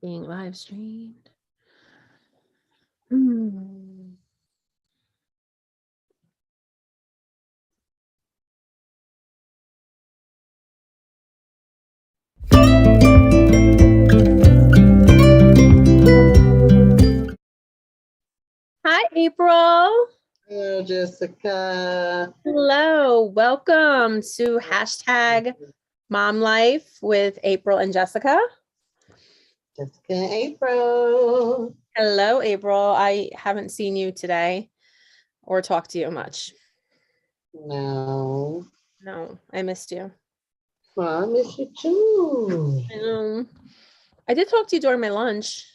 being live streamed. Hmm. Hi, April. Hello, Jessica. Hello. Welcome to #Mom Life with April and Jessica. Jessica and April. Hello, April. I haven't seen you today or talked to you much. No. No, I missed you. Well, I miss you too. I did talk to you during my lunch.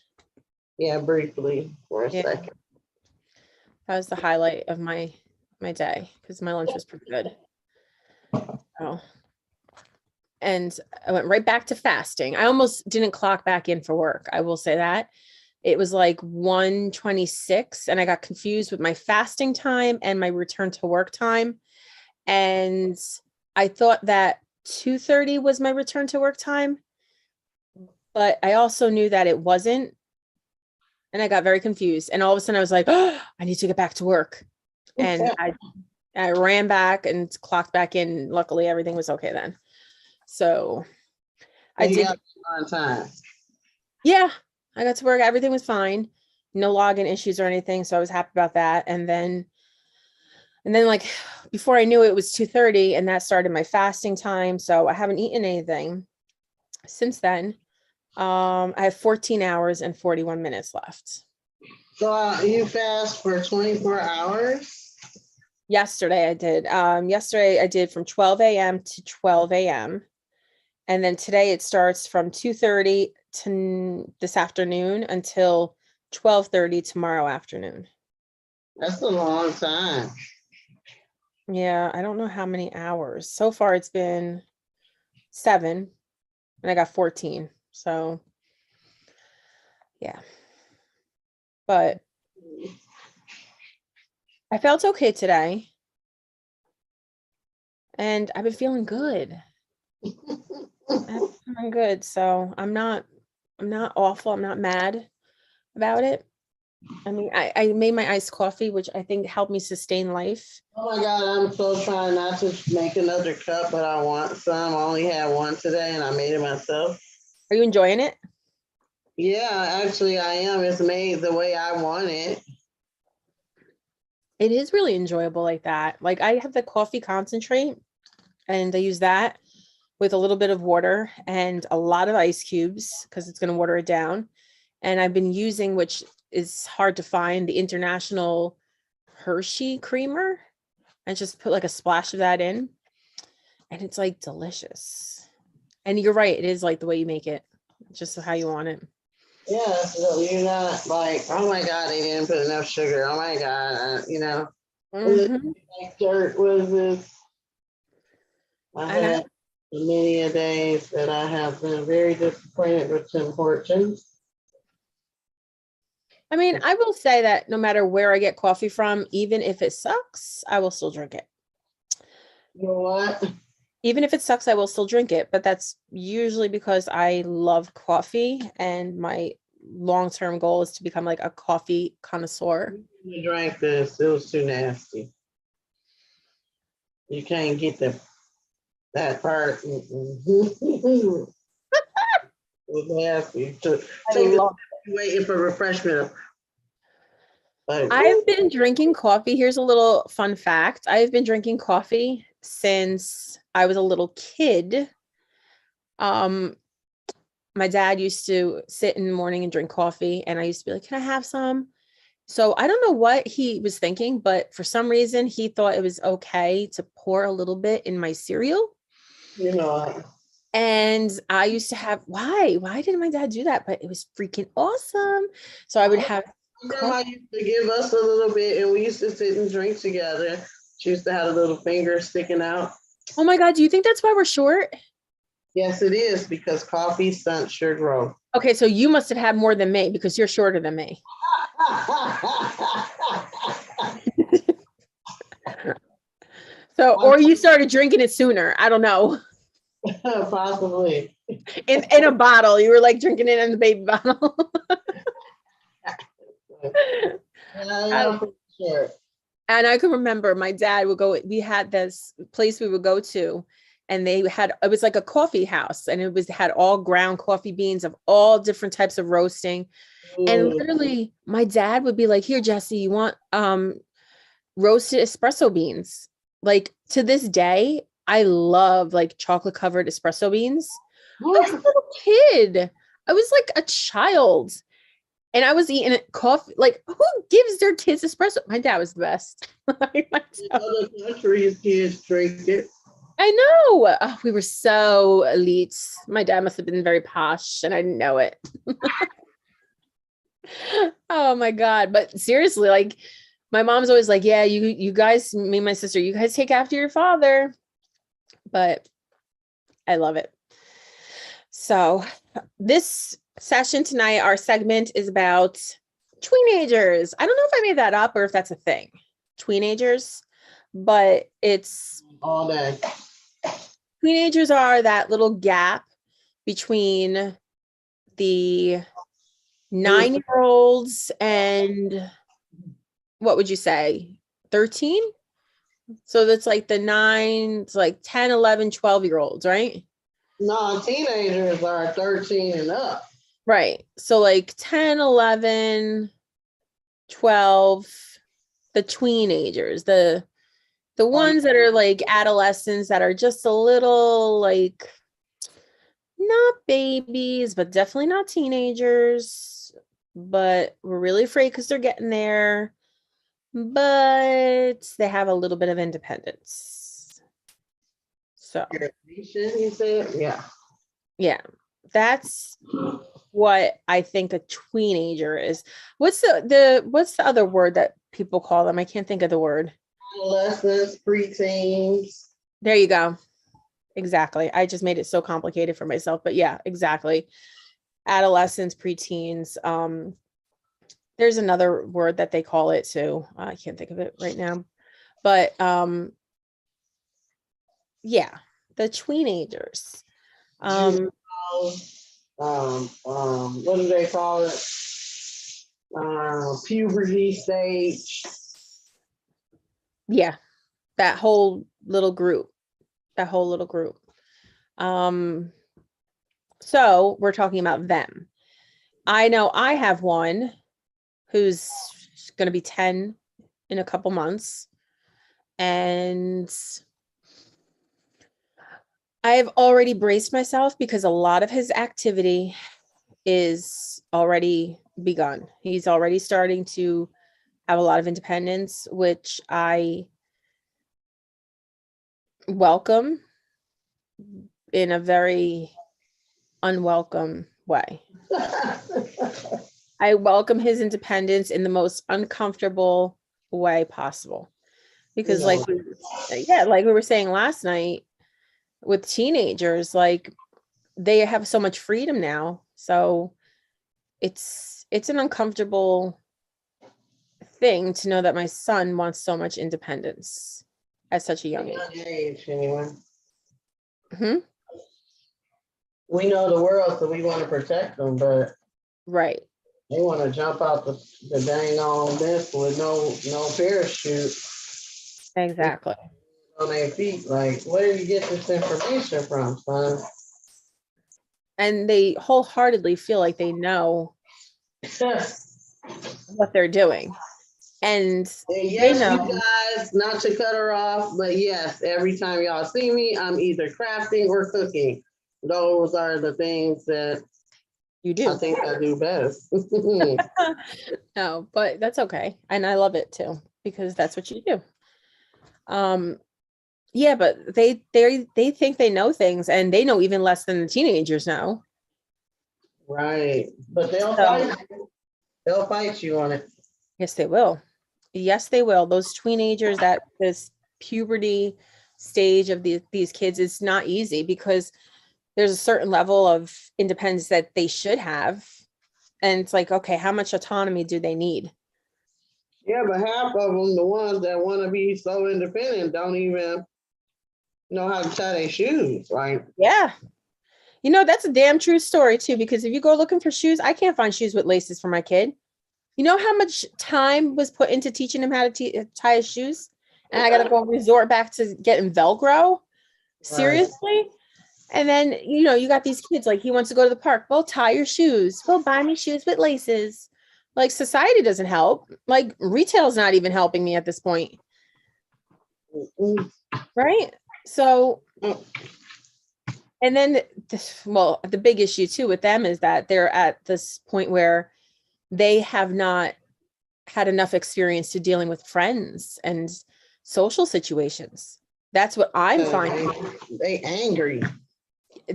Yeah, briefly for a second. That was the highlight of my day because my lunch was pretty good. Oh. And I went right back to fasting. I almost didn't clock back in for work. I will say that. It was like 1:26 and I got confused with my fasting time and my return to work time. And I thought that 2:30 was my return to work time, but I also knew that it wasn't. And I got very confused. And all of a sudden I was like, oh, I need to get back to work. And I ran back and clocked back in. Luckily, everything was okay then. So I did on time. Yeah, I got to work. Everything was fine. No login issues or anything. So I was happy about that. And then like before I knew it was 2:30 and that started my fasting time. So I haven't eaten anything since then. I have 14 hours and 41 minutes left. So you fast for 24 hours? Yesterday I did. Yesterday I did from 12 a.m. to 12 a.m. And then today it starts from 2:30 to this afternoon until 12:30 tomorrow afternoon. That's a long time. Yeah, I don't know how many hours. So far it's been 7 and I got 14. So yeah. But I felt okay today. And I've been feeling good. I'm feeling good. So I'm not awful. I'm not mad about it. I mean, I made my iced coffee, which I think helped me sustain life. Oh my God, I'm so trying not to make another cup, but I want some. I only had one today and I made it myself. Are you enjoying it? Yeah, actually I am. It's made the way I want it. It is really enjoyable like that. Like I have the coffee concentrate and I use that with a little bit of water and a lot of ice cubes because it's going to water it down. And I've been using, which is hard to find, the International Hershey creamer, and just put like a splash of that in. And it's like delicious. And you're right, it is like the way you make it, just how you want it. Yeah, so you're not like, oh my God, they didn't put enough sugar. Oh my God, like dirt was this. I had many a days that I have been very disappointed with Tim Hortons. I mean, I will say that no matter where I get coffee from, even if it sucks, I will still drink it. You know what? Even if it sucks, I will still drink it. But that's usually because I love coffee and my long-term goal is to become like a coffee connoisseur. You drank this, it was too nasty. You can't get that part. It was nasty. Waiting for refreshment. I've been drinking coffee. Here's a little fun fact. I've been drinking coffee since I was a little kid. My dad used to sit in the morning and drink coffee, and I used to be like, can I have some? So I don't know what he was thinking, but for some reason he thought it was okay to pour a little bit in my cereal. You know. And I used to have, why didn't my dad do that? But it was freaking awesome. So I would have. Grandma used to give us a little bit and we used to sit and drink together. She used to have a little finger sticking out. Oh my God, do you think that's why we're short? Yes, it is, because coffee stunts your growth. Okay, so you must have had more than me because you're shorter than me. So, or you started drinking it sooner. I don't know. Possibly. In a bottle. You were like drinking it in the baby bottle. Yeah, for sure. And I can remember my dad would go, we had this place we would go to, and they had, it was like a coffee house, and it was had all ground coffee beans of all different types of roasting. And Mm. literally my dad would be like, here, Jesse, you want roasted espresso beans? Like to this day, I love like chocolate covered espresso beans. I was a little kid. I was like a child. And I was eating coffee. Like, who gives their kids espresso? My dad was the best. In other countries, kids drink it. I know. Oh, we were so elite. My dad must have been very posh, and I didn't know it. Oh my God. But seriously, like my mom's always like, yeah, you guys, me and my sister, you guys take after your father. But I love it. So this session tonight, our segment is about tweenagers. I don't know if I made that up or if that's a thing. Tweenagers, but it's All day. teenagers are that little gap between the 9-year-olds and what would you say, 13? So that's like the 9, it's like 10, 11, 12-year-olds, right? No, teenagers are 13 and up. Right. So like 10, 11, 12, the tweenagers, the ones that are like adolescents that are just a little like not babies, but definitely not teenagers, but we're really afraid because they're getting there, but they have a little bit of independence. So He said, yeah, that's what I think a tweenager is. What's the other word that people call them? I can't think of the word. Adolescents, preteens. There you go. Exactly. I just made it so complicated for myself, but yeah, exactly. Adolescents, preteens. There's another word that they call it too. I can't think of it right now, but yeah, the tweenagers. What do they call it? Puberty stage. Yeah, that whole little group. That whole little group. So we're talking about them. I know I have one who's going to be 10 in a couple months. And I've already braced myself because a lot of his activity is already begun. He's already starting to have a lot of independence, which I welcome in a very unwelcome way. I welcome his independence in the most uncomfortable way possible. Because like we were saying last night with teenagers, like they have so much freedom now. So it's an uncomfortable thing to know that my son wants so much independence at such a young age. Anyway. Hmm? We know the world, so we want to protect them, but Right. they want to jump out the dang on this with no parachute. Exactly. On their feet, like, where do you get this information from, son? And they wholeheartedly feel like they know what they're doing. And yes, you guys, not to cut her off, but yes, every time y'all see me, I'm either crafting or cooking. Those are the things that you do. I think I do best. No, but that's okay. And I love it too, because that's what you do. Yeah, but they think they know things, and they know even less than the teenagers know. Right. But they'll fight you. They'll fight you on it. Yes, they will. Yes, they will. Those teenagers, that this puberty stage of these kids is not easy because there's a certain level of independence that they should have. And it's like, okay, how much autonomy do they need? Yeah, but half of them, the ones that want to be so independent, don't even know how to tie their shoes. Like, Yeah. You know, that's a damn true story too, because if you go looking for shoes, I can't find shoes with laces for my kid. You know how much time was put into teaching him how to tie his shoes? And I got to go resort back to getting Velcro? Seriously? And then, you know, you got these kids, like he wants to go to the park. Well, tie your shoes. Well, buy me shoes with laces. Like society doesn't help. Like retail's not even helping me at this point. Right? So, and then, well, the big issue too with them is that they're at this point where they have not had enough experience to dealing with friends and social situations. That's what I'm finding. They angry.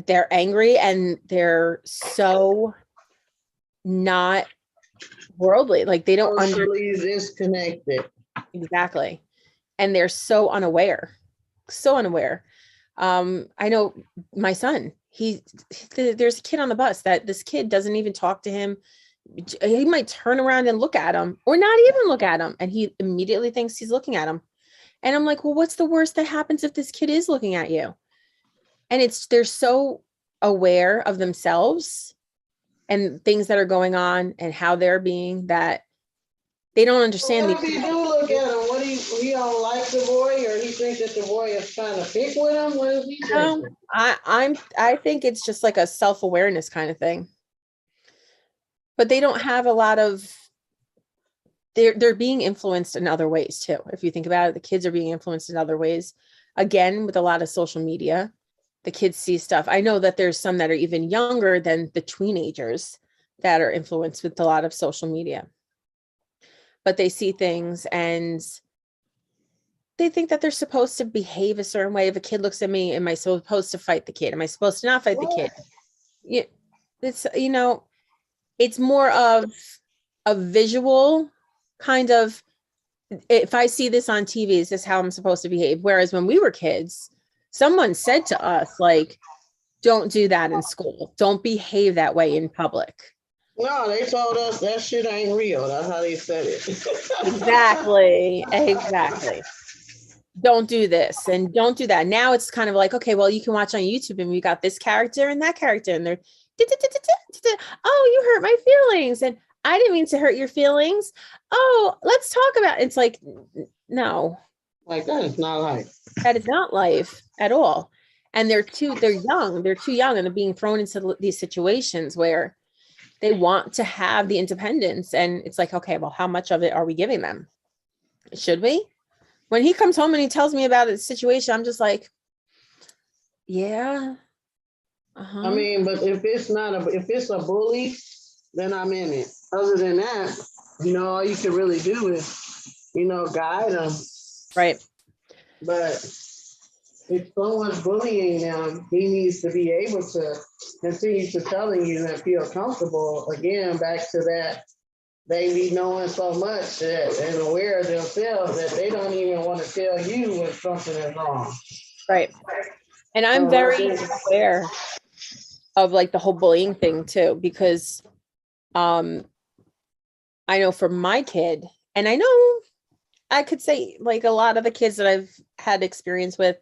They're angry and they're so not worldly. Like they don't Socially disconnected. Exactly. And they're so unaware. So unaware. I know my son, there's a kid on the bus that this kid doesn't even talk to him. He might turn around and look at him or not even look at him. And he immediately thinks he's looking at him. And I'm like, well, what's the worst that happens if this kid is looking at you? And they're so aware of themselves and things that are going on and how they're being that they don't understand. Well, if you do look at him, what he don't like the boy, or he thinks that the boy is trying to pick with him? What is he thinking? I think it's just like a self-awareness kind of thing. But they don't have a lot of they're being influenced in other ways too. If you think about it, the kids are being influenced in other ways. Again, with a lot of social media, the kids see stuff. I know that there's some that are even younger than the teenagers that are influenced with a lot of social media. But they see things and they think that they're supposed to behave a certain way. If a kid looks at me, am I supposed to fight the kid? Am I supposed to not fight the kid? Yeah, it's, you know, it's more of a visual kind of, if I see this on TV, is this how I'm supposed to behave? Whereas when we were kids, someone said to us, like, don't do that in school. Don't behave that way in public. No, they told us that shit ain't real. That's how they said it. Exactly. Don't do this and don't do that. Now it's kind of like, okay, well, you can watch on YouTube and we got this character and that character and they're, oh, you hurt my feelings. And I didn't mean to hurt your feelings. Oh, let's talk about it. It's like, no. Like, that is not life. That is not life at all. And they're young. They're too young and they're being thrown into these situations where they want to have the independence. And it's like, okay, well, how much of it are we giving them? Should we? When he comes home and he tells me about the situation, I'm just like, yeah. I mean, but if it's a bully, then I'm in it. Other than that, you know, all you can really do is, you know, guide them. Right. But if someone's bullying them, he needs to be able to continue to telling you and feel comfortable. Again, back to that, they be knowing so much and aware of themselves that they don't even want to tell you when something is wrong. Right. And I'm very aware of like the whole bullying thing too, because I know for my kid, and I know I could say like a lot of the kids that I've had experience with,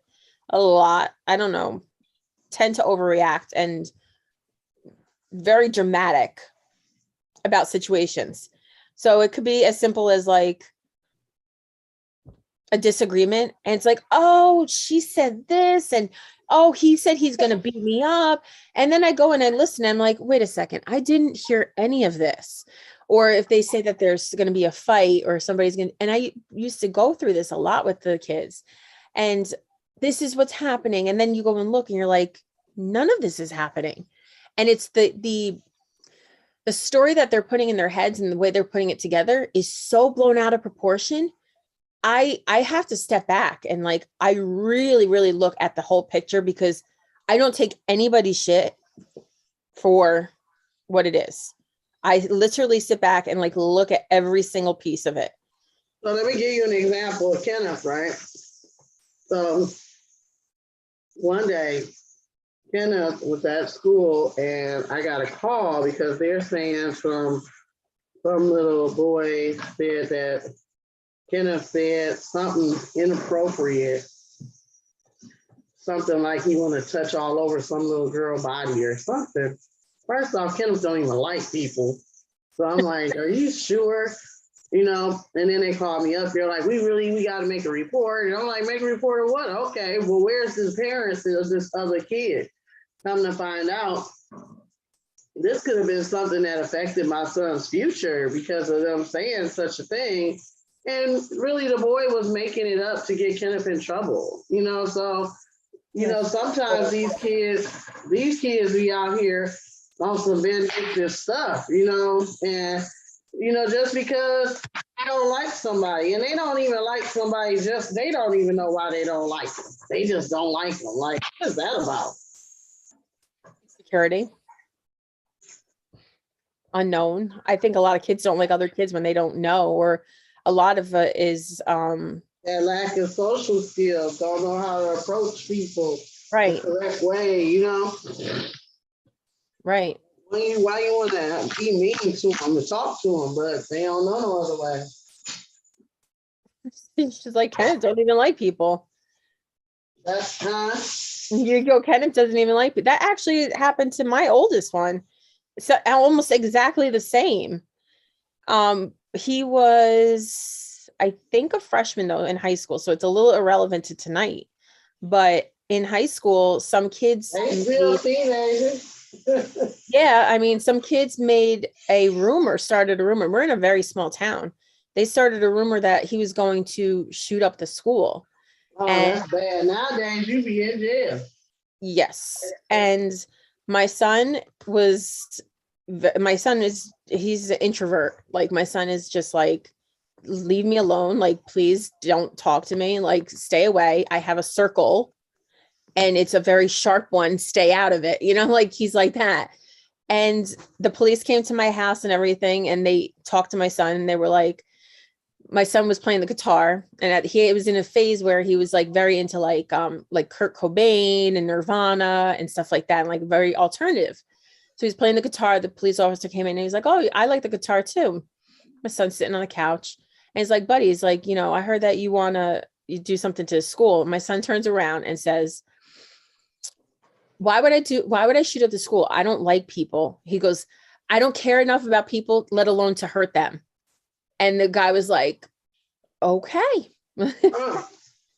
a lot, I don't know, tend to overreact and very dramatic about situations. So it could be as simple as like a disagreement and it's like, oh, she said this and oh, he said he's going to beat me up. And then I go and I listen and I'm like, wait a second, I didn't hear any of this. Or if they say that there's going to be a fight or somebody's going to, and I used to go through this a lot with the kids and this is what's happening. And then you go and look and you're like, none of this is happening. And it's the story that they're putting in their heads and the way they're putting it together is so blown out of proportion. I have to step back and like, I really, really look at the whole picture because I don't take anybody's shit for what it is. I literally sit back and like, look at every single piece of it. So let me give you an example of Kenneth, right? So one day, Kenneth was at school and I got a call because they're saying some little boy said that Kenneth said something inappropriate something like he want to touch all over some little girl body or something. First off, Kenneth don't even like people. So I'm like, are you sure? You know, and then they call me up. They're like, we got to make a report. And I'm like, make a report of what? Okay, well, where's his parents of this other kid? Come to find out, this could have been something that affected my son's future because of them saying such a thing. And really, the boy was making it up to get Kenneth in trouble. You know, so, you know, sometimes these kids be out here on some vindictive stuff, you know, and, you know, just because they don't like somebody, and they don't even like somebody, just they don't even know why they don't like them. They just don't like them. Like, what is that about? Security. Unknown. I think a lot of kids don't like other kids when they don't know, or a lot of it is that lack of social skills, don't know how to approach people right the correct way, you know. Right. Why you want to be mean to them and talk to them, but they don't know no other way. She's like, Kenneth don't even like people. That's huh? You go, Kenneth doesn't even like people. That actually happened to my oldest one. So almost exactly the same. He was, I think, a freshman though in high school, so it's a little irrelevant to tonight. But in high school, some kids They still teenagers. yeah, I mean, some kids made a rumor, started a rumor. We're in a very small town. They started a rumor that he was going to shoot up the school. Oh, and that's bad. Nowadays, you be in jail. yes, and my son was, he's an introvert. Like my son is just like, leave me alone. Like, please don't talk to me. Like, stay away. I have a circle and it's a very sharp one. Stay out of it. You know, like he's like that. And the police came to my house and everything, and they talked to my son, and they were like, my son was playing the guitar, and he was in a phase where he was like very into like Kurt Cobain and Nirvana and stuff like that, and like very alternative. So he's playing the guitar. The police officer came in and he's like, oh, I like the guitar too. My son's sitting on the couch and he's like, buddy, he's like, you know, I heard that you do something to school. My son turns around and says, why would I shoot at the school? I don't like people. He goes, I don't care enough about people, let alone to hurt them. And the guy was like, okay.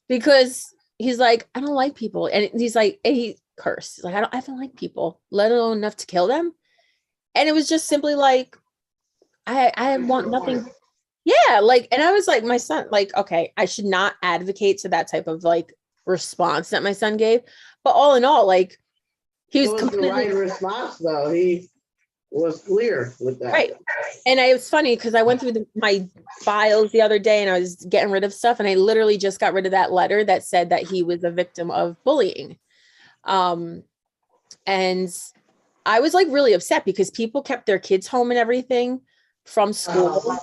Because he's like, I don't like people. And he's like, and he cursed. He's like, I don't like people, let alone enough to kill them. And it was just simply like, I want nothing. Yeah. Like, and I was like, my son, like, okay, I should not advocate to that type of like response that my son gave. But all in all, like, he was completely the right response, though. He was clear with that. Right. And it was funny because I went through my files the other day and I was getting rid of stuff. And I literally just got rid of that letter that said that he was a victim of bullying. And I was like really upset because people kept their kids home and everything from school.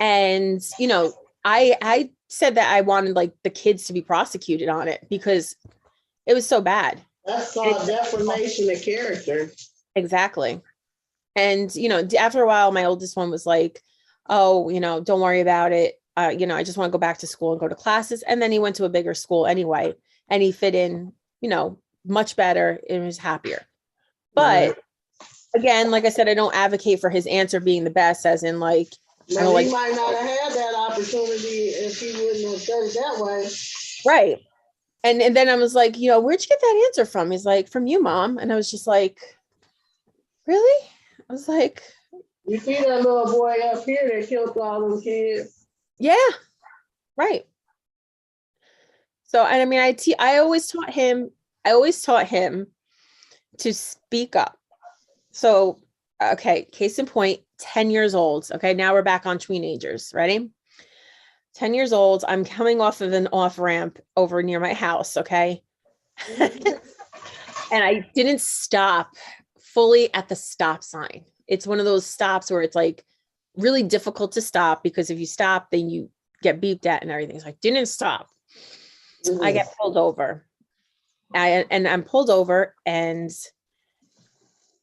And, you know, I said that I wanted like the kids to be prosecuted on it because it was so bad. That's called defamation of character. Exactly. And, you know, after a while, my oldest one was like, oh, you know, don't worry about it. You know, I just want to go back to school and go to classes. And then he went to a bigger school anyway, and he fit in, you know, much better and was happier. But again, like I said, I don't advocate for his answer being the best, as in like, he might not have had that opportunity if he wouldn't have said it that way. Right. And then I was like, you know, where'd you get that answer from? He's like, from you, Mom. And I was just like, really? I was like, you see that little boy up here that killed all them kids? Yeah, right. So, and I mean, I always taught him to speak up. So, okay, case in point, 10 years old. Okay, now we're back on Tweenagers. Ready? 10 years old. I'm coming off of an off ramp over near my house. Okay. And I didn't stop fully at the stop sign. It's one of those stops where it's like really difficult to stop because if you stop, then you get beeped at and everything. So I didn't stop. I get pulled over. I'm pulled over, and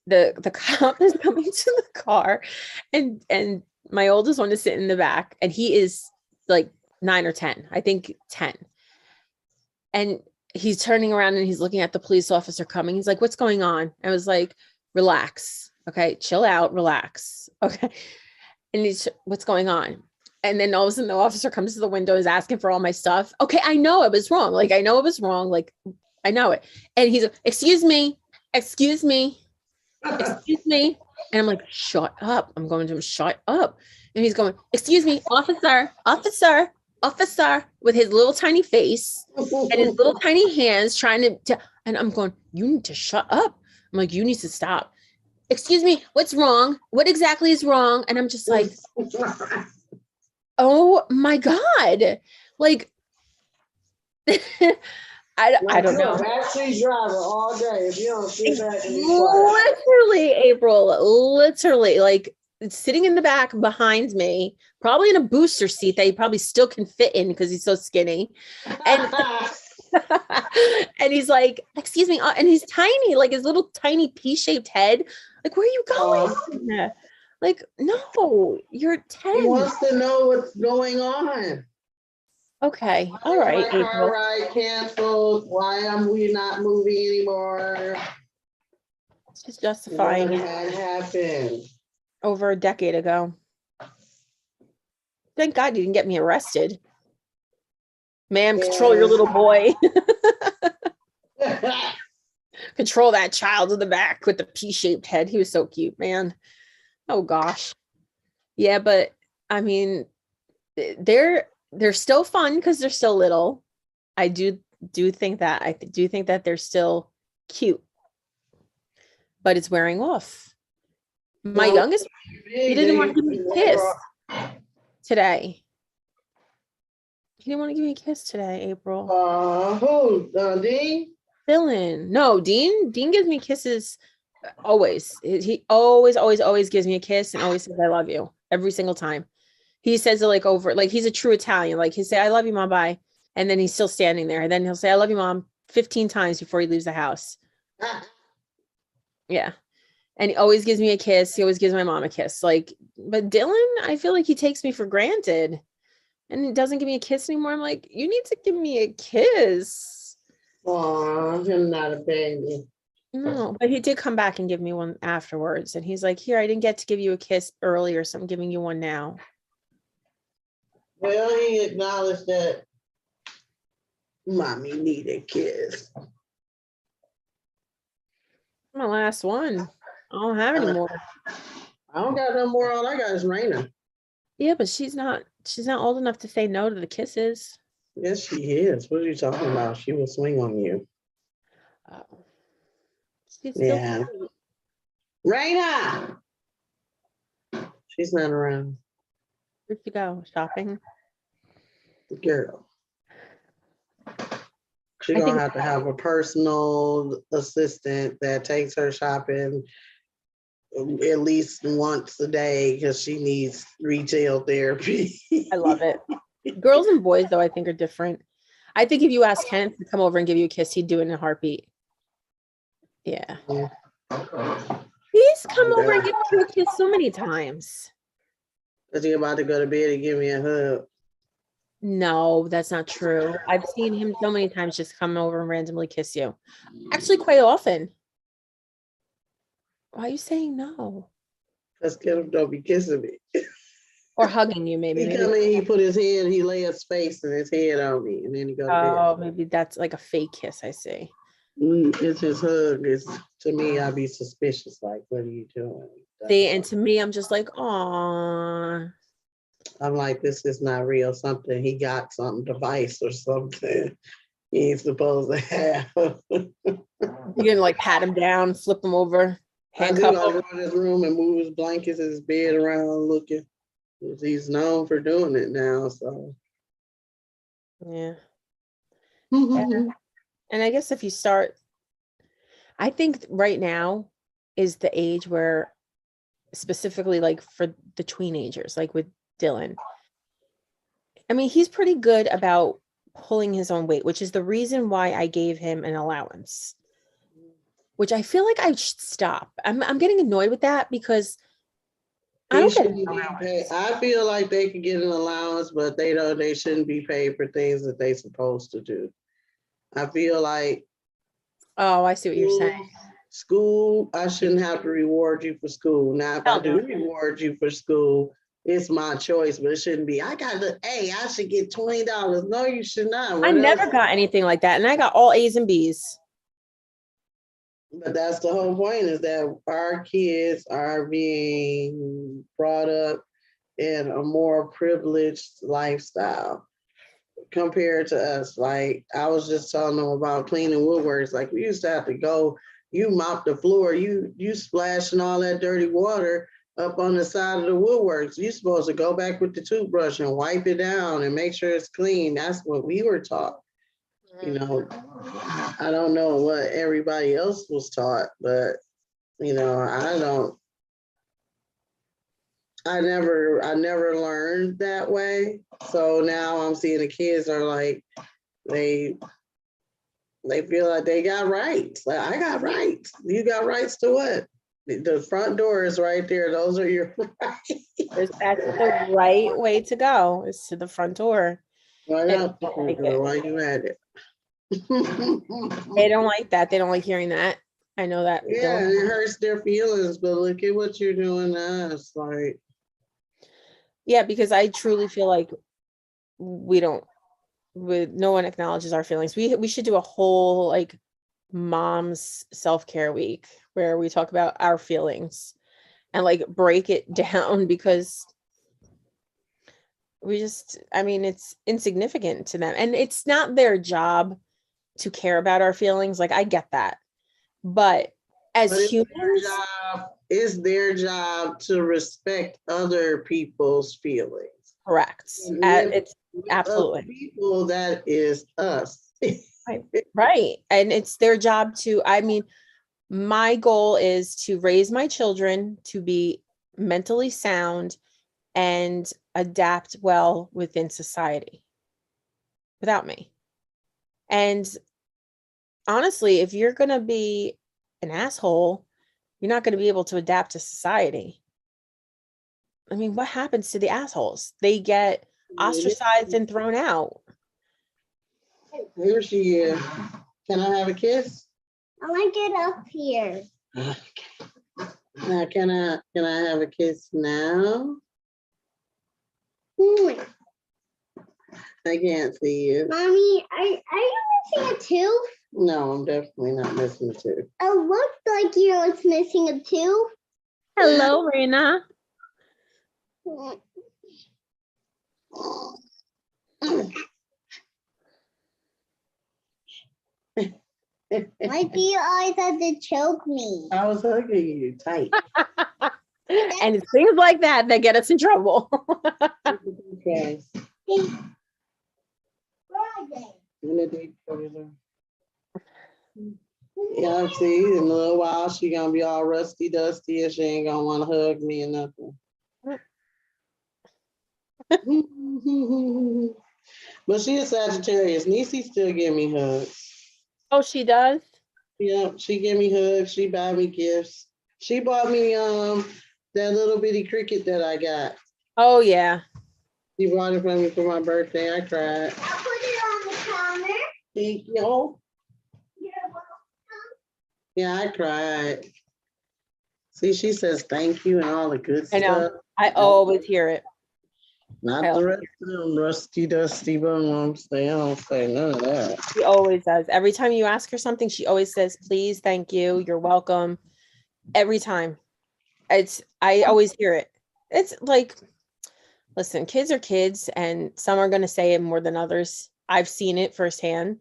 the cop is coming to the car, and my oldest one is sitting in the back, and he is like 9 or 10, I think 10. And he's turning around and he's looking at the police officer coming. He's like, what's going on? I was like, relax. Okay. Chill out. Relax. Okay. And he's, what's going on? And then all of a sudden the officer comes to the window, is asking for all my stuff. Okay. I know it was wrong. Like, I know it was wrong. Like, I know it. And he's, excuse me, excuse me, excuse me. And I'm like, shut up. I'm going to him, shut up. And he's going, excuse me, officer, officer, officer, with his little tiny face and his little tiny hands trying to, and I'm going, you need to shut up. I'm like, you need to stop. Excuse me, what's wrong? What exactly is wrong? And I'm just like, oh my God. Like, I don't know. Backseat driver all day. If you don't sit back and be quiet. Literally, April, literally, like sitting in the back behind me, probably in a booster seat that he probably still can fit in because he's so skinny. And and he's like, excuse me, and he's tiny, like his little tiny pea-shaped head. Like, where are you going? Like, no, you're 10. He wants to know what's going on. Okay, all right, My April. car ride canceled. Why am we not moving anymore? She's justifying What it had happened? over a decade ago. Thank God you didn't get me arrested. Ma'am, control your little boy. Control that child in the back with the P-shaped head. He was so cute, man. Oh gosh. Yeah, but I mean, they're still fun because they're still little. I do think that. I do think that they're still cute, but it's wearing off. My youngest, he didn't want to give me a kiss today. He didn't want to give me a kiss today, April. Who? Dean? Dylan. No, Dean gives me kisses always. He always gives me a kiss and always says I love you every single time. He says it like over, like he's a true Italian. Like he'll say, I love you, Mom, bye. And then he's still standing there. And then he'll say, I love you, Mom, 15 times before he leaves the house. Yeah. And he always gives me a kiss. He always gives my mom a kiss. Like, but Dylan, I feel like he takes me for granted and he doesn't give me a kiss anymore. I'm like, you need to give me a kiss. Oh, I'm not a baby. No, but he did come back and give me one afterwards. And he's like, here, I didn't get to give you a kiss earlier, so I'm giving you one now. Well, he acknowledged that mommy need a kiss. My last one. I don't have any more. I don't got no more. All I got is Raina. Yeah, but she's not old enough to say no to the kisses. Yes, she is. What are you talking about? She will swing on you. Oh. She's still Yeah. Raina! She's not around. Where'd she go? Shopping? The girl. She's gonna have to have a personal assistant that takes her shopping at least once a day because she needs retail therapy. I love it. Girls and boys, though, I think are different. I think if you ask Kenneth to come over and give you a kiss, he'd do it in a heartbeat. Yeah. He's come over and given you a kiss so many times. Is he about to go to bed and give me a hug? No, that's not true. I've seen him so many times just come over and randomly kiss you. Actually, quite often. Why are you saying no? Because Kenneth don't be kissing me. Or hugging you, maybe. He come in, he put his head, he lay his face and his head on me, and then he go to bed. Oh, maybe that's like a fake kiss, I see. It's his hug. It's, to me, I'd be suspicious. Like, what are you doing? See, and to me, I'm just like, aw. I'm like, this is not real. Something he got, some device or something he ain't supposed to have. You're gonna like pat him down, flip him over, handcuff him. I go in his room and move his blankets and his bed around looking. He's known for doing it now, so. Yeah. Yeah. And I guess if you start, I think right now is the age where specifically like for the teenagers, like with Dylan, I mean, he's pretty good about pulling his own weight, which is the reason why I gave him an allowance, which I feel like I should stop. I'm getting annoyed with that because I don't get an allowance. I feel like they could get an allowance, but they shouldn't be paid for things that they're supposed to do. I feel like Oh, I see what you're saying. school, I shouldn't have to reward you for school. Now, if I do reward you for school, it's my choice, but it shouldn't be. I should get $20. No, you should not. I never got anything like that. And I got all A's and B's. But that's the whole point, is that our kids are being brought up in a more privileged lifestyle compared to us. Like, I was just telling them about cleaning woodworks. Like, we used to have to go, you mop the floor, you splashing all that dirty water up on the side of the woodworks. You're supposed to go back with the toothbrush and wipe it down and make sure it's clean. That's what we were taught. You know, I don't know what everybody else was taught, but you know, I never learned that way. So now I'm seeing the kids are like, they feel like they got rights. Like, I got rights. You got rights to what? The front door is right there. Those are your rights. That's the right way to go, is to the front door. Why not? Why you at it? They don't like that. They don't like hearing that. I know that. Yeah, and it hurts their feelings, but look at what you're doing to us. Like, yeah, because I truly feel like no one acknowledges our feelings. We should do a whole like mom's self-care week where we talk about our feelings and like break it down, because it's insignificant to them, and it's not their job to care about our feelings. Like, I get that, but humans, it's their job to respect other people's feelings. Correct. It's absolutely people, that is us. right. And it's their job to, my goal is to raise my children to be mentally sound and adapt well within society without me. And honestly, if you're going to be an asshole, you're not going to be able to adapt to society. I mean, what happens to the assholes? They get ostracized and thrown out. Here she is. Can I have a kiss? I want to get up here. Now, can I have a kiss now? I can't see you. Mommy, are you missing a tooth? No, I'm definitely not missing a tooth. It looks like you're missing a tooth. Hello, Raina. Why do you always have to choke me? I was hugging you tight. And it's things like that that get us in trouble. Okay. Where are they? In the deep freezer. Yeah, see, in a little while she gonna be all rusty dusty and she ain't gonna want to hug me or nothing. But she is Sagittarius. Niecy still give me hugs. Oh, she does? Yeah, she give me hugs. She buy me gifts. She bought me that little bitty cricket that I got. Oh yeah. She bought it for me for my birthday. I cried. I'll put it on the counter. Thank you. You're welcome. Yeah, I cried. See, she says thank you and all the good I know. stuff. I always hear it. Not the rest of them rusty, dusty bums. They don't say none of that. She always does. Every time you ask her something, she always says, please, thank you, you're welcome. Every time. I always hear it. It's like, listen, kids are kids, and some are going to say it more than others. I've seen it firsthand.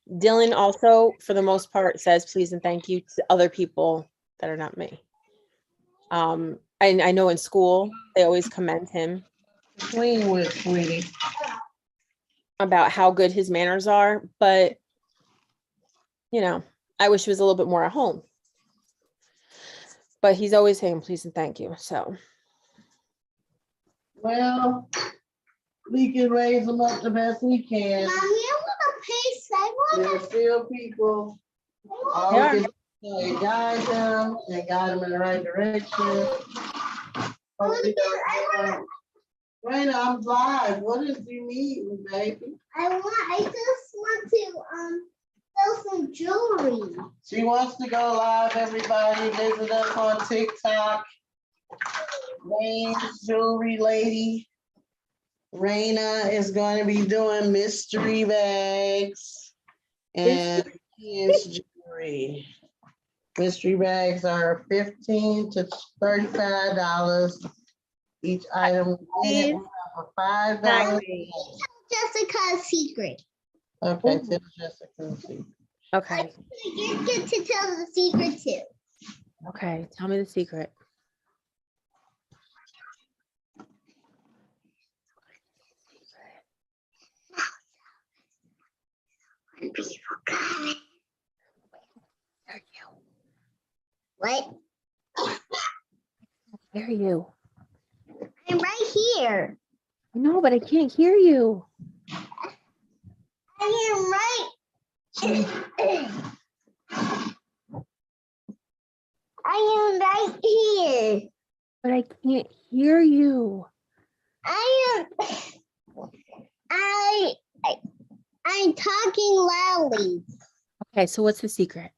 Dylan also, for the most part, says please and thank you to other people that are not me. And I know in school, they always commend him. Clean with, sweetie. About how good his manners are, but I wish he was a little bit more at home. But he's always saying please and thank you. So, well, we can raise them up the best we can. Mommy, I want a piece. There's still people. All we can do is guide them and guide them in the right direction. Raina, I'm live. What is you need, baby? I just want to sell some jewelry. She wants to go live, everybody. Visit us on TikTok. Rain's Jewelry Lady. Raina is going to be doing mystery bags and kids jewelry. Mystery bags are $15 to $35. Each item for $5. Jessica's secret. Okay, tell Jessica. Okay. You get to tell the secret too. Okay. Tell me the secret. What? Where are you? I'm right here. No, but I can't hear you. I am right. I am right here. But I can't hear you. I'm talking loudly. Okay, so what's the secret?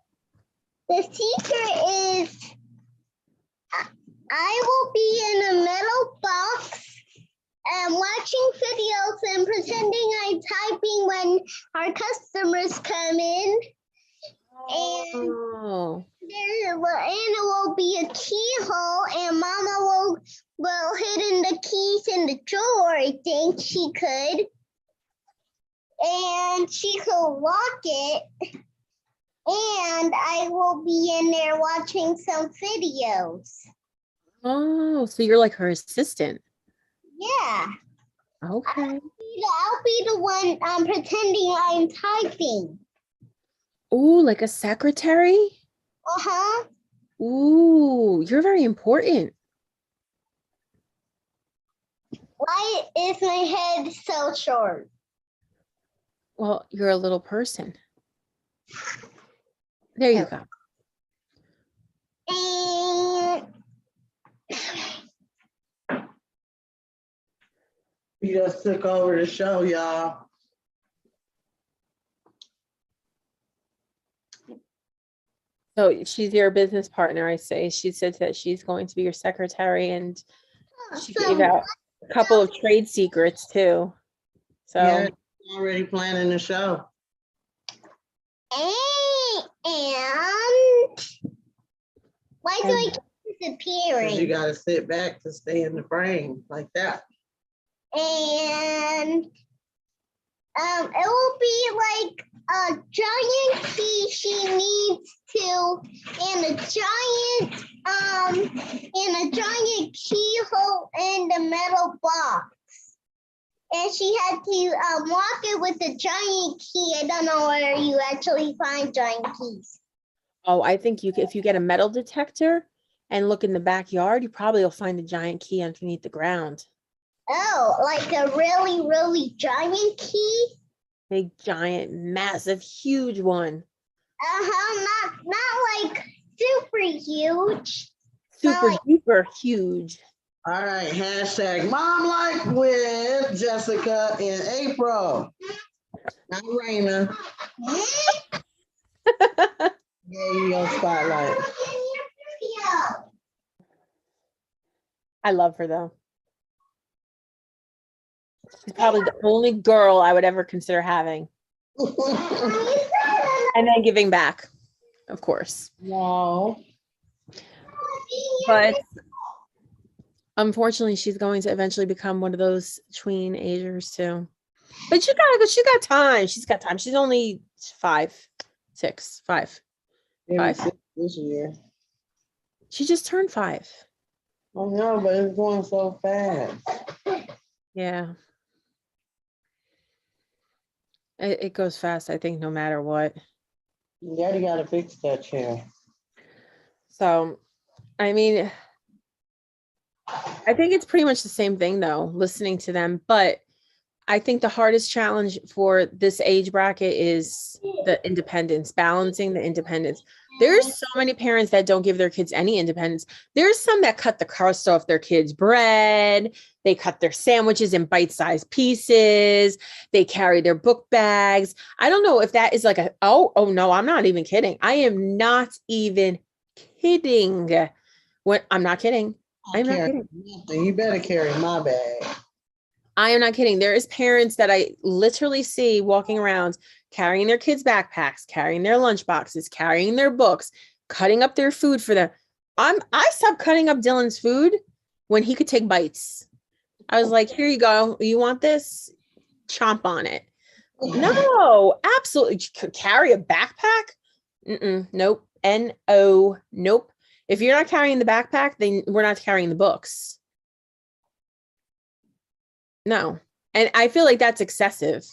The secret is I will be in a metal box and watching videos and pretending I'm typing when our customers come in. And Oh, it will be a keyhole, and Mama will hidden the keys in the drawer. I think she could, and she could lock it. And I will be in there watching some videos. oh, so you're like her assistant. Yeah. Okay. I'll be the one pretending I'm typing. Ooh, like a secretary? Uh-huh. Ooh, you're very important. Why is my head so short? Well, you're a little person. There you go. And We just took over the show, y'all. So she's your business partner, I say. She said that she's going to be your secretary, and she gave out a couple of trade secrets too. So Yeah, already planning the show. and why do I keep Because you disappearing? gotta sit back to stay in the frame like that. And it will be like a giant key she needs to, and a giant keyhole in the metal box. And she had to lock it with a giant key. I don't know where you actually find giant keys. oh, I think if you get a metal detector and look in the backyard, you probably will find a giant key underneath the ground. Oh, like a really, really giant key? Big, giant, massive, huge one. Not like super huge. Super Like, duper huge. All right, hashtag Mom Life with Jessica and April. Not Raina. Gave you your spotlight. I love her though. She's probably the only girl I would ever consider having. And then giving back, of course. No. But unfortunately, she's going to eventually become one of those tweenagers too. But she got time. She's got time. She's only 5, 6, 5. Maybe 5. this year. She just turned 5. I know, but it's going so fast. Yeah. It goes fast, I think, no matter what. Daddy gotta fix that chair. So, I mean, I think it's pretty much the same thing though, listening to them. But I think the hardest challenge for this age bracket is the independence, balancing the independence. There's so many parents that don't give their kids any independence. There's some that cut the crust off their kids' bread. They cut their sandwiches in bite-sized pieces. They carry their book bags. I don't know if that is like oh no, I'm not even kidding. I am not even kidding. I'm not kidding. I'm not kidding. You better carry my bag. I am not kidding. There is parents that I literally see walking around carrying their kids' backpacks, carrying their lunch boxes, carrying their books, cutting up their food for them. I stopped cutting up Dylan's food when he could take bites. I was like, here you go. You want this? Chomp on it. No, absolutely. Carry a backpack? Nope. N-O. Nope. If you're not carrying the backpack, then we're not carrying the books. No. And I feel like that's excessive.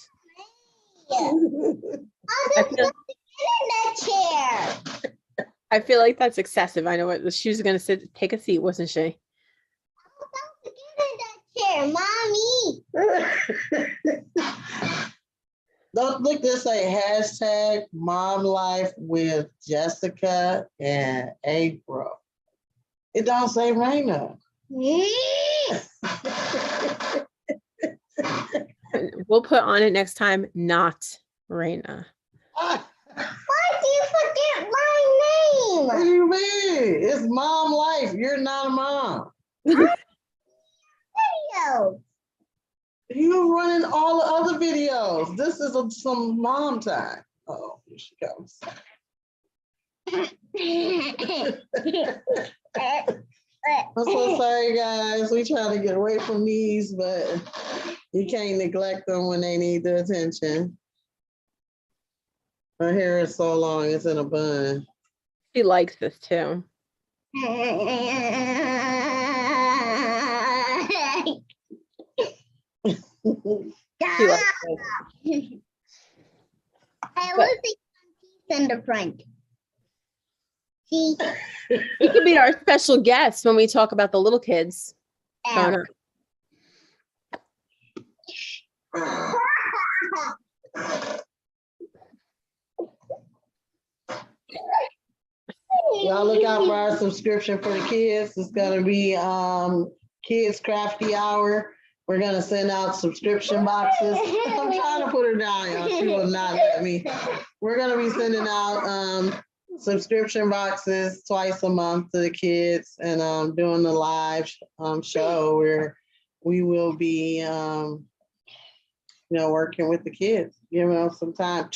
I feel like that's excessive. I know what she was going to take a seat, wasn't she? Chair, mommy. Don't look this say hashtag mom life with Jessica and April. It don't say Raina. We'll put on it next time, not Raina. Why do you forget my name? What do you mean? It's mom life. You're not a mom. Video. You're running all the other videos. This is some mom time. Oh, here she comes. I'm so sorry, guys. We trying to get away from these, but you can't neglect them when they need the attention. Her hair is so long, it's in a bun. She likes this too. She likes this. I was in the front. You could be our special guest when we talk about the little kids. Y'all look out for our subscription for the kids. It's gonna be Kids Crafty Hour. We're gonna send out subscription boxes. I'm trying to put her down, y'all. She will not let me. We're gonna be sending out subscription boxes twice a month to the kids, and doing the live show where we will be working with the kids, giving them some time.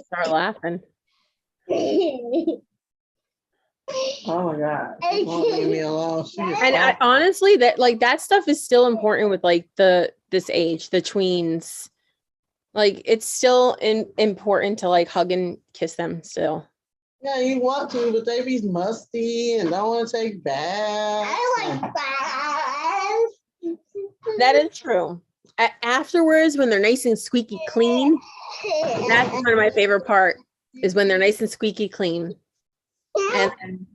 start laughing. Oh my God. Leave me alone. And I, honestly, that stuff is still important with like this age, the tweens. Like it's still important to like hug and kiss them still. Yeah, you want to, but they be musty and don't want to take baths. I like baths. That is true. Afterwards, when they're nice and squeaky clean, that's one of my favorite part is when they're nice and squeaky clean. And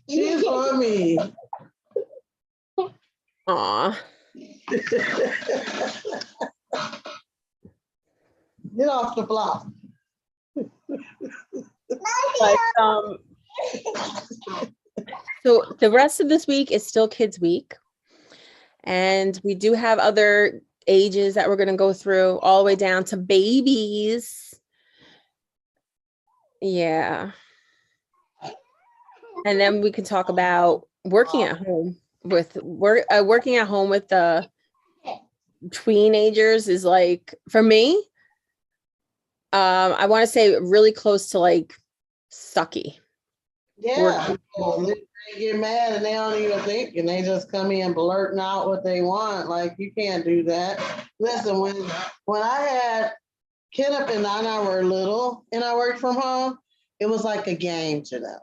she's on me. Aw. Get off the block. But, so the rest of this week is still Kids Week. And we do have other ages that we're going to go through all the way down to babies. Yeah. And then we can talk about working at home with the teenagers is like, for me, I want to say really close to like sucky. Yeah. They get mad and they don't even think, and they just come in blurting out what they want. Like, you can't do that. Listen, when I had Kenneth and I were little and I worked from home, it was like a game to them.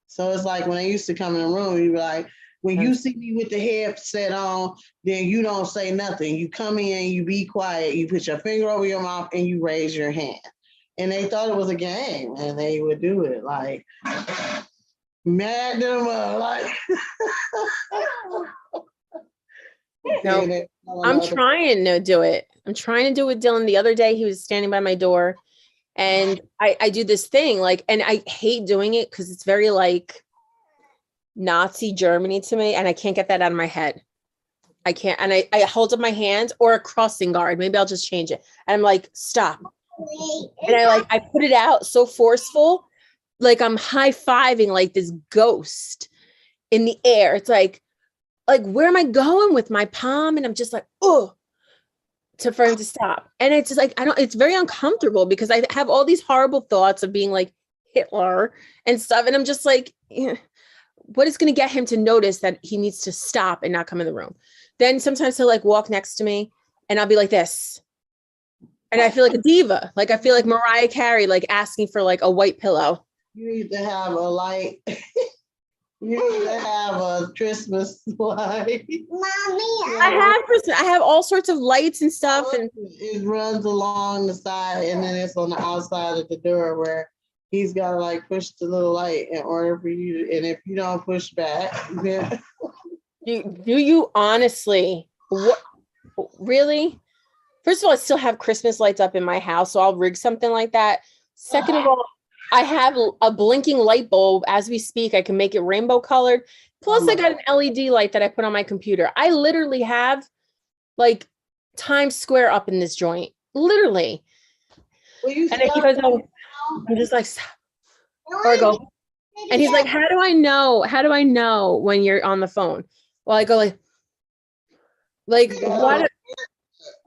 So it's like when they used to come in the room, you'd be like, when you see me with the headset on, then you don't say nothing. You come in, you be quiet, you put your finger over your mouth and you raise your hand. and they thought it was a game, and they would do it like mad them up, like. No, I'm trying to do it. I'm trying to do it with Dylan. The other day, he was standing by my door, and I do this thing like, and I hate doing it because it's very like Nazi Germany to me, and I can't get that out of my head. I can't, and I hold up my hand or a crossing guard. Maybe I'll just change it. And I'm like, stop. And I put it out so forceful, like I'm high-fiving like this ghost in the air. It's like where am I going with my palm? And I'm just like, oh, for him to stop. And it's just like, it's very uncomfortable because I have all these horrible thoughts of being like Hitler and stuff. And I'm just like, what is going to get him to notice that he needs to stop and not come in the room? Then sometimes he'll like walk next to me and I'll be like this. And I feel like a diva. Like I feel like Mariah Carey, like asking for like a white pillow. You need to have a light. You need to have a Christmas light. Mommy, I have all sorts of lights and stuff. And it runs along the side and then it's on the outside of the door where he's got to like push the little light in order for you to, and if you don't push back, then do you honestly, what, really? First of all, I still have Christmas lights up in my house, so I'll rig something like that. Second of all, I have a blinking light bulb as we speak. I can make it rainbow colored. Plus, I got an LED light that I put on my computer. I literally have like Times Square up in this joint, literally. well, you And then he goes, oh, I'm just like, stop. Or I go, and he's like, how do I know? How do I know when you're on the phone? Well, I go like what?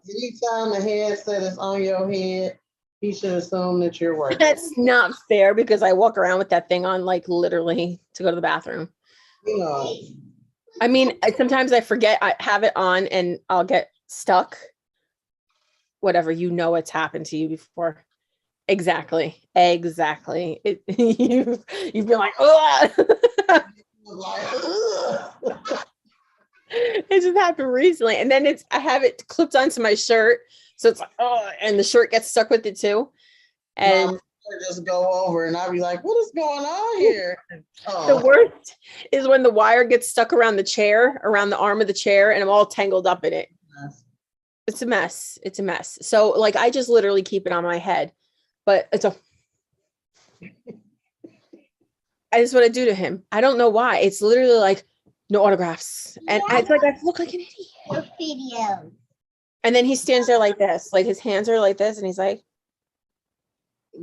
Anytime the headset is on your head, he should assume that you're working. That's not fair because I walk around with that thing on like literally to go to the bathroom. You know, I mean, sometimes I forget I have it on and I'll get stuck. Whatever, it's happened to you before. Exactly. You've been like, oh. It just happened recently. And then I have it clipped onto my shirt. So it's like, oh, and the shirt gets stuck with it too. And just go over and I'll be like, what is going on here? The worst is when the wire gets stuck around the chair, around the arm of the chair, and I'm all tangled up in it. It's a mess. It's a mess. So like, I just literally keep it on my head, but it's I just want to do to him. I don't know why. It's literally like no autographs. And it's like, I look like an idiot. Video. And then he stands there like this, like his hands are like this. And he's like,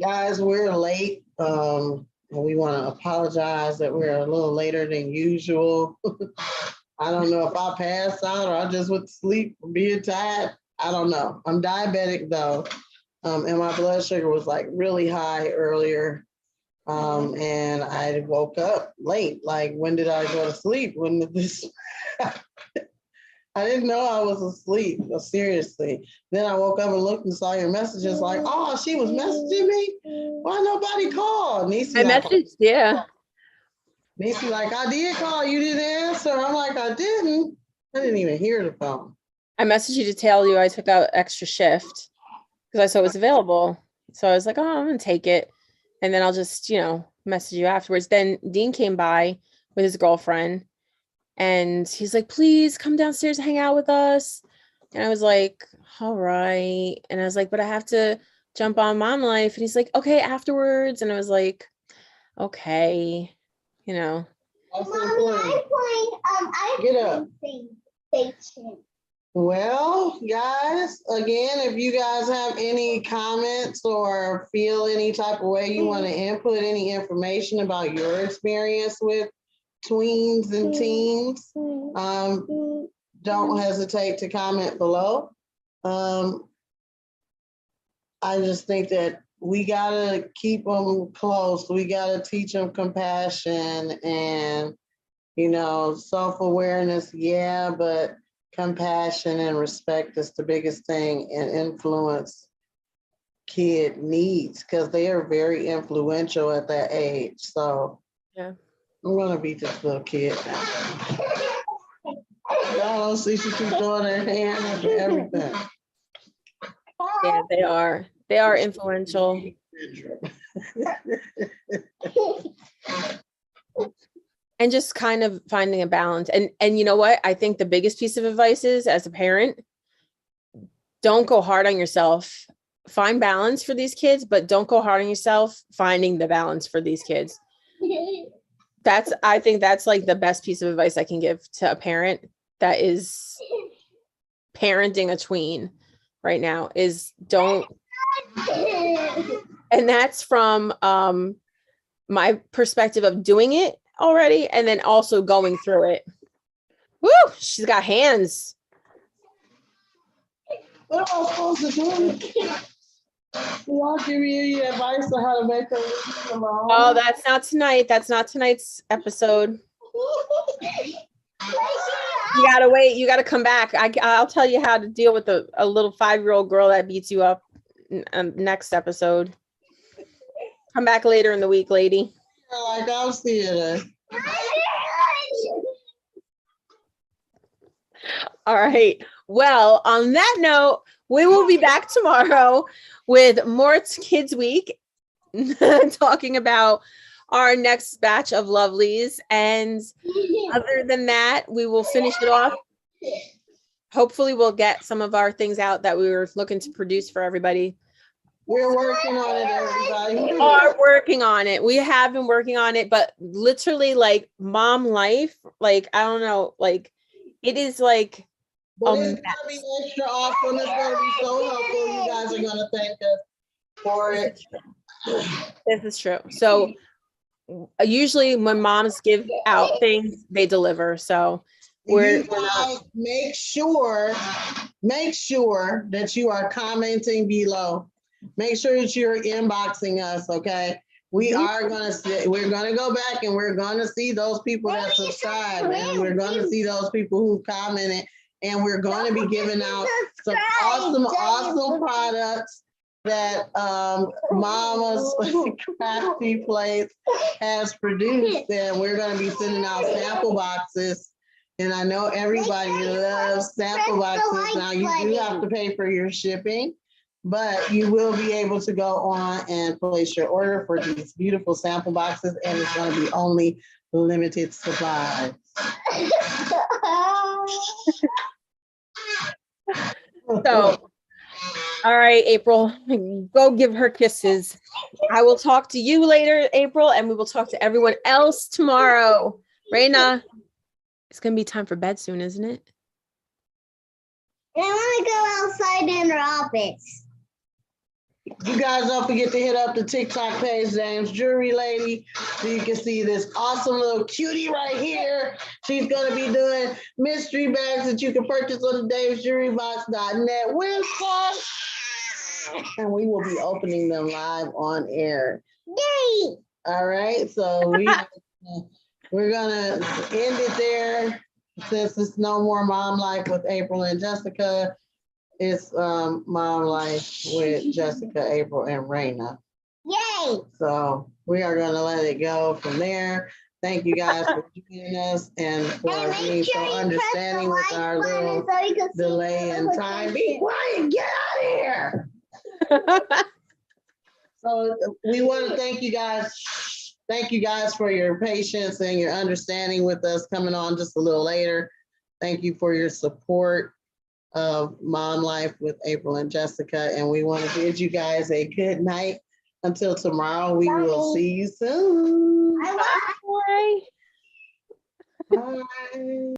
guys, we're late. And we want to apologize that we're a little later than usual. I don't know if I passed out or I just went to sleep from being tired. I don't know. I'm diabetic though. And my blood sugar was like really high earlier. And I woke up late. Like, when did I go to sleep? When did this? I didn't know I was asleep. Seriously. Then I woke up and looked and saw your messages. Like, oh, she was messaging me. Why nobody called? Nisi, I messaged, yeah. Nisi, like, I did call. You didn't answer. I'm like, I didn't even hear the phone. I messaged you to tell you I took out extra shift because I saw it was available. So I was like, oh, I'm gonna take it. And then I'll just, message you afterwards. Then Dean came by with his girlfriend and he's like, please come downstairs and hang out with us. And I was like, all right. And I was like, but I have to jump on Mom Life. And he's like, okay, afterwards. And I was like, okay, Mommy, I'm playing, Get up. Station. Well, guys, again, if you guys have any comments or feel any type of way you want to input any information about your experience with tweens and teens, don't hesitate to comment below. I just think that we gotta keep them close. We gotta teach them compassion and, self-awareness. Yeah, but compassion and respect is the biggest thing and influence kid needs because they are very influential at that age. So yeah, I'm gonna beat this little kid. I don't see she keep throwing her hand and everything. yeah, they are influential. And just kind of finding a balance. And you know what? I think the biggest piece of advice is, as a parent, don't go hard on yourself. Find balance for these kids, but don't go hard on yourself finding the balance for these kids. I think that's like the best piece of advice I can give to a parent that is parenting a tween right now is don't. And that's from my perspective of doing it already and then also going through it. Woo, she's got hands. What am I supposed to do? Y'all give me any advice on how to make her tomorrow? Oh, that's not tonight. That's not tonight's episode. You gotta wait. You gotta come back. I'll tell you how to deal with a little 5-year-old girl that beats you up next episode. Come back later in the week, lady. Like I'll see you then. All right. Well, on that note, we will be back tomorrow with more Kids Week, talking about our next batch of lovelies. And other than that, we will finish it off. Hopefully we'll get some of our things out that we were looking to produce for everybody. We're working on it, everybody. We are working on it. We have been working on it, but literally like mom life, like, I don't know, like it is like, but it's gonna be extra awesome. It's gonna be so helpful. You guys are gonna thank us for it. This is true. So usually when moms give out things, they deliver. So we're not. Make sure that you are commenting below. Make sure that you're inboxing us, okay? We're gonna go back and we're gonna see those people that subscribe, and we're gonna see those people who commented, and we're gonna be giving out some awesome products that Mama's Crafty Place has produced, and we're gonna be sending out sample boxes. And I know everybody loves sample boxes. Now you do have to pay for your shipping, but you will be able to go on and place your order for these beautiful sample boxes, and it's going to be only limited supplies. So, all right, April, go give her kisses. I will talk to you later, April, and we will talk to everyone else tomorrow. Raina, it's going to be time for bed soon, isn't it? I want to go outside and rob it. You guys don't forget to hit up the TikTok page, James Jewelry Lady, so you can see this awesome little cutie right here. She's going to be doing mystery bags that you can purchase on the davesjewelrybox.net website. And we will be opening them live on air. Yay! All right, so we're going to end it there. Since it's no more Mom Life with April and Jessica, it's Mom Life with Jessica, April, and Raina. Yay! So we are going to let it go from there. Thank you guys for joining us and for being so understanding with our little delay in time. Be quiet, get out of here. So we want to thank you guys. Thank you guys for your patience and your understanding with us coming on just a little later. Thank you for your support of Mom Life with April and Jessica. And we want to bid you guys a good night. Until tomorrow, we will see you soon. Bye. Bye. Bye.